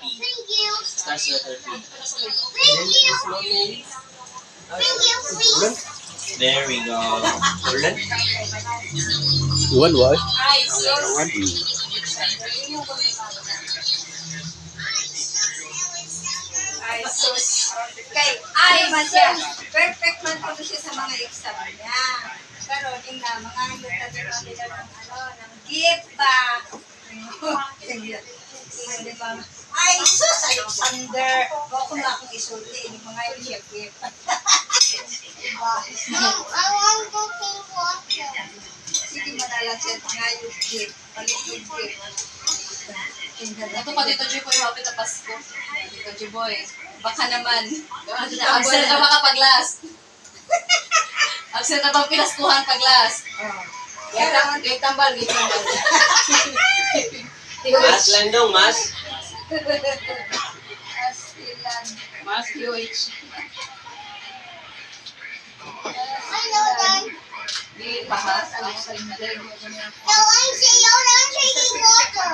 P. Starts with letter P. There we go. Iwan, why? Iwan. Ay, sus. Kay, ay, man siya. Perfect man po siya sa mga exam niya. Pero, din na, mga luta din mo nila ng gift ba? Ay, sus, Alexander. Bako na akong isulti. Hindi mga yun siya gift. Sige, madalang siya nga yung gift. Palit yung gift. Ito pa dito, Jiboy, hapit na Pasko. Dito, Jiboy. Baka naman. Absent ka makapag-last. Absent na bang pinaskuhan pag-last? Gay tambal. Mas lang dong, mas. Mas QH. Di, bahas. Ano sa inyo? No, I'm saying, I'm taking water.